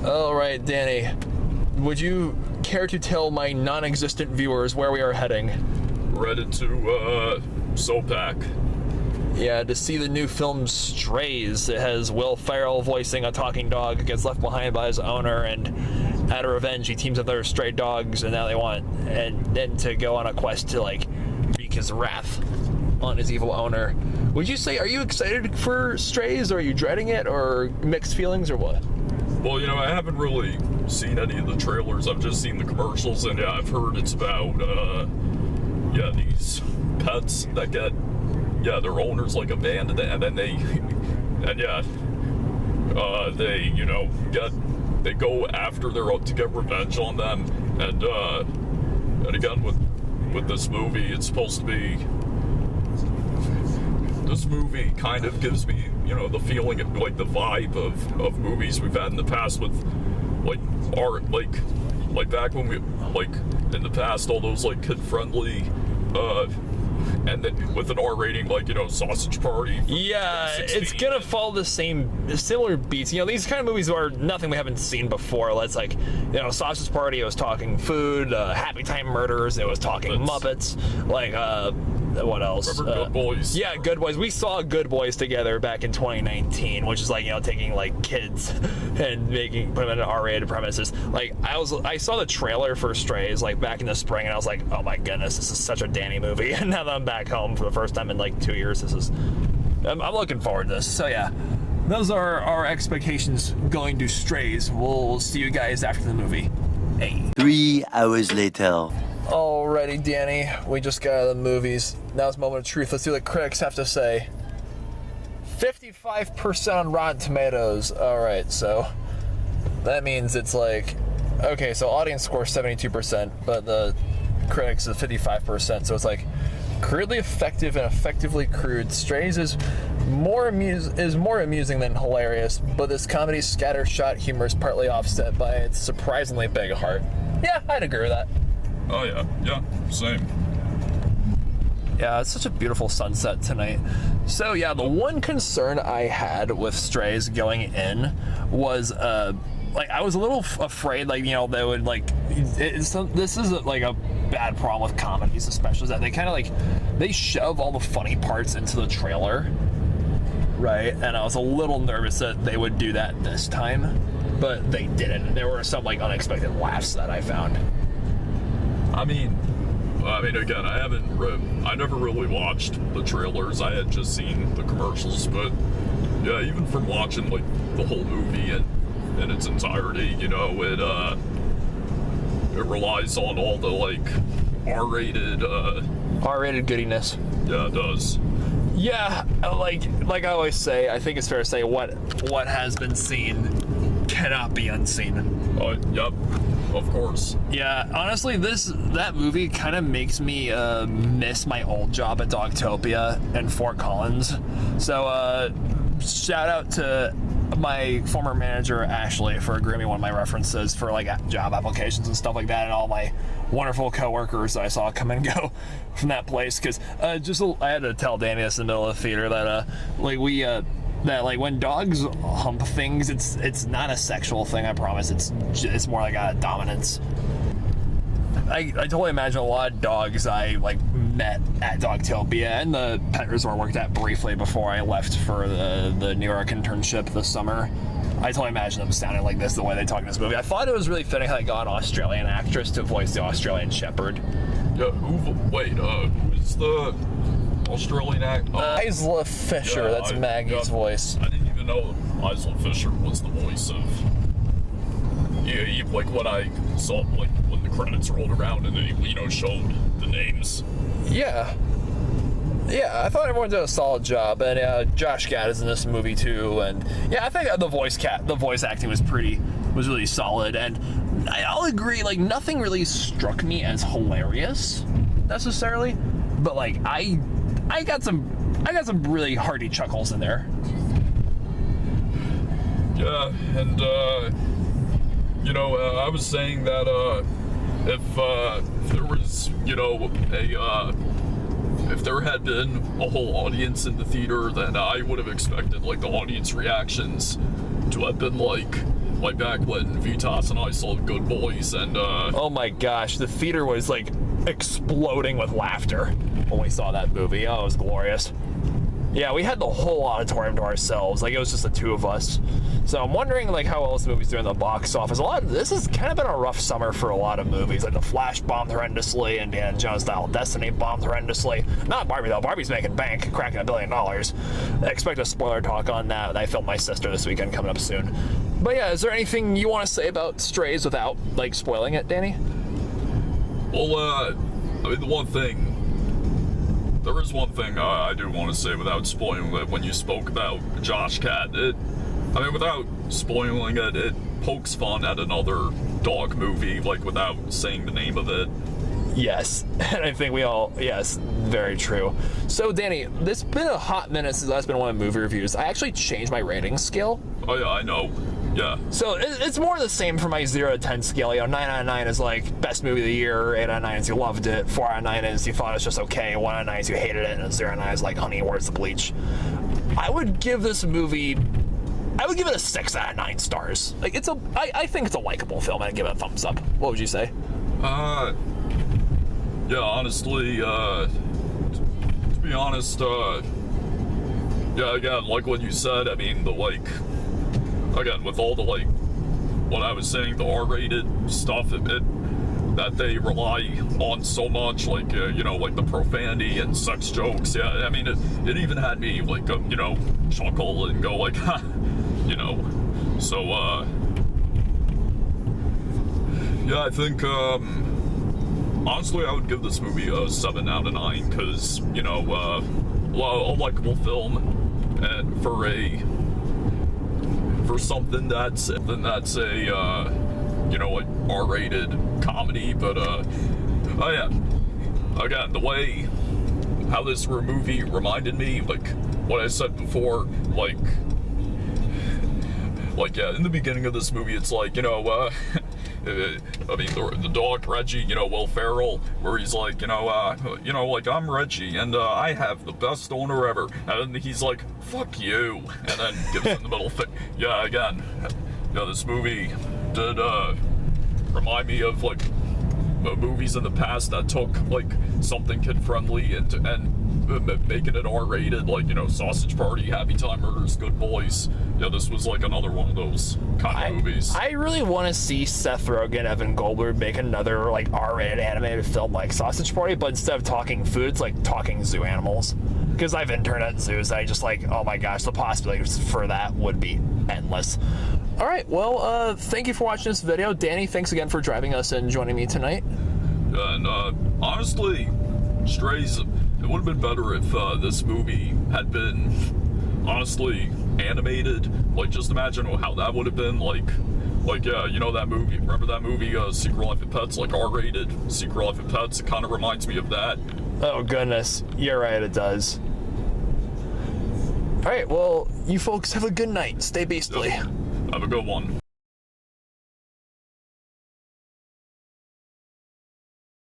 All right, Danny. Would you care to tell my non-existent viewers where we are heading? We're headed to, Sopak. Yeah, to see the new film Strays. It has Will Ferrell voicing a talking dog who gets left behind by his owner, and out of revenge, he teams up with other stray dogs, and now they want and then to go on a quest to like wreak his wrath on his evil owner. Would you say, are you excited for Strays, or are you dreading it, or mixed feelings, or what? Well, you know, I haven't really seen any of the trailers. I've just seen the commercials, and yeah, I've heard it's about, these pets that get, their owners like abandoned, and then they go after their own to get revenge on them, and again with this movie, it's supposed to be. This movie kind of gives me, the feeling of like the vibe of movies we've had in the past with like art, like back when we in the past, all those like kid-friendly and then with an R rating, Sausage Party. Yeah, it's gonna follow the similar beats. These kind of movies are nothing we haven't seen before. Let's Sausage Party, it was talking food. Happy Time Murders, it was talking Muppets. What else? Remember Good Boys? Yeah, Good Boys. We saw Good Boys together back in 2019, which is taking kids and put them in R-rated premises. I saw the trailer for Strays back in the spring, and I was like, oh my goodness, this is such a Danny movie. And now that I'm back home for the first time in 2 years, I'm looking forward to this. So yeah, those are our expectations going to Strays. We'll see you guys after the movie. Hey. 3 hours later. Alrighty, Danny, we just got out of the movies. Now it's moment of truth. Let's see what the critics have to say. 55% on Rotten Tomatoes. Alright, so that means it's okay, so audience score 72%, but the critics is 55%, so it's crudely effective and effectively crude. Strays is more amusing than hilarious, but this comedy's scattershot humor is partly offset by its surprisingly big heart. Yeah, I'd agree with that. Oh yeah, same. Yeah, it's such a beautiful sunset tonight. So yeah, the one concern I had with Strays going in was I was a little afraid they would this is a bad problem with comedies, especially, is that they kind of they shove all the funny parts into the trailer, right? And I was a little nervous that they would do that this time, but they didn't. There were some unexpected laughs that I found. I mean, again, I never really watched the trailers. I had just seen the commercials, but yeah, even from watching the whole movie in its entirety, it relies on all the R-rated goodiness. Yeah, it does. Yeah, like I always say, I think it's fair to say what has been seen cannot be unseen. Yep. Of course. Yeah, honestly, that movie kind of makes me miss my old job at Dogtopia in Fort Collins. So, shout out to my former manager, Ashley, for agreeing me one of my references for job applications and stuff like that, and all my wonderful coworkers that I saw come and go from that place. Because I had to tell Danny this in the middle of the theater that when dogs hump things, it's not a sexual thing, I promise. It's more like a dominance. I totally imagine a lot of dogs I met at Dogtopia and the pet resort I worked at briefly before I left for the New York internship this summer. I totally imagine them sounding like this the way they talk in this movie. I thought it was really fitting how they got an Australian actress to voice the Australian Shepherd. Yeah, who's the Australian actor? Isla Fisher, that's Maggie's voice. I didn't even know Isla Fisher was the voice of. Yeah, when I saw when the credits rolled around and they showed the names. Yeah, I thought everyone did a solid job, and Josh Gad is in this movie too, and yeah, I think the voice acting was really solid, and I'll agree, nothing really struck me as hilarious necessarily, but I got some really hearty chuckles in there. Yeah, and I was saying that if there was if there had been a whole audience in the theater, then I would have expected the audience reactions to have been like back when Vitas and I saw Good Boys, and Oh my gosh, the theater was like exploding with laughter when we saw that movie. Oh, it was glorious. Yeah, we had the whole auditorium to ourselves. Like, it was just the two of us. So I'm wondering, like, how else the movie's doing in the box office. This has kind of been a rough summer for a lot of movies. Like, The Flash bombed horrendously, and Indiana Jones Style Destiny bombed horrendously. Not Barbie, though. Barbie's making bank, cracking $1 billion. I expect a spoiler talk on that. I filmed My Sister this weekend, coming up soon. But yeah, is there anything you want to say about Strays without, like, spoiling it, Danny? well, I mean, there is one thing I do want to say without spoiling it. When you spoke about Josh Gad, without spoiling it, it pokes fun at another dog movie, like, without saying the name of it. Yes, and I think we all, yes, very true. So, Danny, it's been a hot minute since the last been one of movie reviews. I actually changed my rating scale. Oh, yeah, I know. Yeah. So it's more the same for my 0 to 10 scale. 9 out of 9 is like best movie of the year. 8 out of 9 is you loved it. 4 out of 9 is you thought it was just okay. 1 out of 9 is you hated it. And 0 out of 9 is like, honey, where's the bleach? I would give this movie, it a 6 out of 9 stars. Like, I think it's a likable film, and I'd give it a thumbs up. What would you say? Yeah, honestly, to be honest, yeah, again, like what you said, I mean, again, with all the, what I was saying, the R-rated stuff that they rely on so much, like the profanity and sex jokes, yeah, I mean, it even had me, chuckle and go, like, ha, so, yeah, I think, honestly, I would give this movie a 7 out of 9, because, a likable film, and for something that's a like R-rated comedy. But oh yeah, again, the way how this movie reminded me, like what I said before, like yeah, in the beginning of this movie, it's like, I mean, the dog Reggie, Will Ferrell, where he's like, like, I'm Reggie, and I have the best owner ever, and he's like, fuck you, and then gives him the middle finger. Yeah, again, this movie did remind me of like movies in the past that took like something kid friendly and making it R-rated, like, Sausage Party, Happy Time Murders, Good Boys. Yeah, this was like another one of those kind of movies. I really want to see Seth Rogen, Evan Goldberg make another like R-rated animated film like Sausage Party, but instead of talking food, it's like talking zoo animals. Because I've interned at zoos, I just like, oh my gosh, the possibilities for that would be endless. All right, well, thank you for watching this video. Danny, thanks again for driving us and joining me tonight. And honestly, Strays, it would have been better if this movie had been, honestly, animated. Like, just imagine how that would have been. Like, yeah, that movie. Remember that movie, Secret Life of Pets, like R-rated Secret Life of Pets? It kind of reminds me of that. Oh, goodness. You're right, it does. All right, well, you folks have a good night. Stay beastly. Yep. Have a good one.